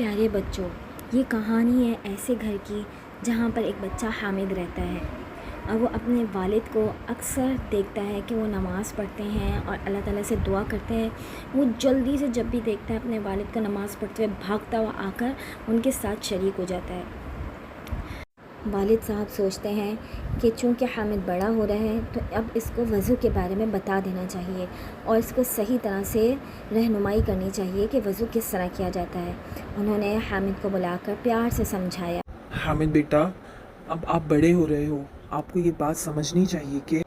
پیارے بچوں، یہ کہانی ہے ایسے گھر کی جہاں پر ایک بچہ حامد رہتا ہے اور وہ اپنے والد کو اکثر دیکھتا ہے کہ وہ نماز پڑھتے ہیں اور اللہ تعالیٰ سے دعا کرتے ہیں۔ وہ جلدی سے جب بھی دیکھتا ہے اپنے والد کو نماز پڑھتے ہوئے بھاگتا ہوا آ کر ان کے ساتھ شریک ہو جاتا ہے۔ والد صاحب سوچتے ہیں کہ چونکہ حامد بڑا ہو رہا ہے تو اب اس کو وضو کے بارے میں بتا دینا چاہیے اور اس کو صحیح طرح سے رہنمائی کرنی چاہیے کہ وضو کس طرح کیا جاتا ہے۔ انہوں نے حامد کو بلا کر پیار سے سمجھایا، حامد بیٹا، اب آپ بڑے ہو رہے ہو، آپ کو یہ بات سمجھنی چاہیے کہ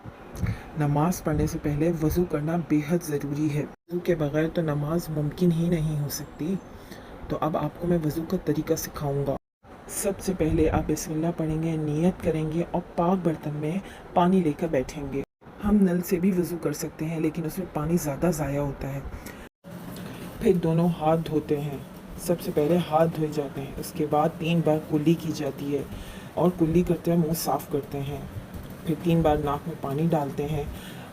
نماز پڑھنے سے پہلے وضو کرنا بے حد ضروری ہے۔ وضو کے بغیر تو نماز ممکن ہی نہیں ہو سکتی۔ تو اب آپ کو میں وضو کا طریقہ سکھاؤں گا۔ سب سے پہلے آپ بسم اللہ پڑھیں گے، نیت کریں گے اور پاک برتن میں پانی لے کر بیٹھیں گے۔ ہم نل سے بھی وضو کر سکتے ہیں لیکن اس میں پانی زیادہ ضائع ہوتا ہے۔ پھر دونوں ہاتھ دھوتے ہیں۔ سب سے پہلے ہاتھ دھوئے جاتے ہیں، اس کے بعد 3 بار کلی کی جاتی ہے اور کلی کرتے ہوئے منہ صاف کرتے ہیں۔ پھر 3 بار ناک میں پانی ڈالتے ہیں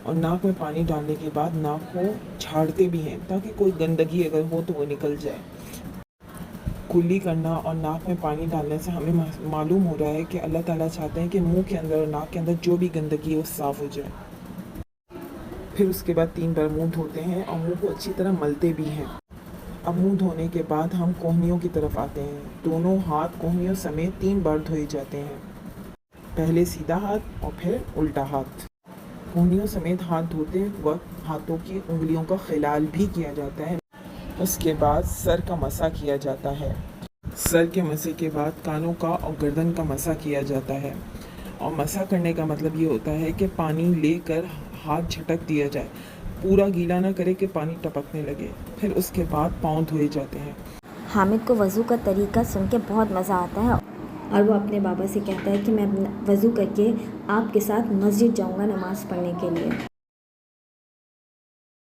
اور ناک میں پانی ڈالنے کے بعد ناک کو جھاڑتے بھی ہیں تاکہ کوئی گندگی اگر ہو تو وہ نکل جائے۔ کلی کرنا اور ناک میں پانی ڈالنے سے ہمیں معلوم ہو رہا ہے کہ اللہ تعالیٰ چاہتے ہیں کہ منہ کے اندر اور ناک کے اندر جو بھی گندگی ہے وہ صاف ہو جائے۔ پھر اس کے بعد 3 بار منہ دھوتے ہیں اور منہ کو اچھی طرح ملتے بھی ہیں۔ اب منہ دھونے کے بعد ہم کوہنیوں کی طرف آتے ہیں۔ دونوں ہاتھ کوہنیوں سمیت 3 بار دھوئے جاتے ہیں، پہلے سیدھا ہاتھ اور پھر الٹا ہاتھ۔ کوہنیوں سمیت ہاتھ دھوتے وقت ہاتھوں کی انگلیوں کا خلال بھی کیا جاتا ہے۔ اس کے بعد سر کا مسح کیا جاتا ہے۔ سر کے مسح کے بعد کانوں کا اور گردن کا مسح کیا جاتا ہے۔ اور مسح کرنے کا مطلب یہ ہوتا ہے کہ پانی لے کر ہاتھ جھٹک دیا جائے، پورا گیلا نہ کرے کہ پانی ٹپکنے لگے۔ پھر اس کے بعد پاؤں دھوئے جاتے ہیں۔ حامد کو وضو کا طریقہ سن کے بہت مزہ آتا ہے اور وہ اپنے بابا سے کہتا ہے کہ میں وضو کر کے آپ کے ساتھ مسجد جاؤں گا نماز پڑھنے کے لیے۔